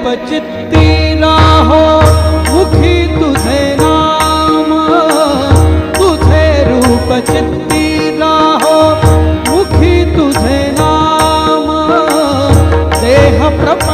चित्ती राहो मुखी तुझे नाम, तुझे रूप चित्ती राहो मुखी तुझे नाम, देह प्रपंच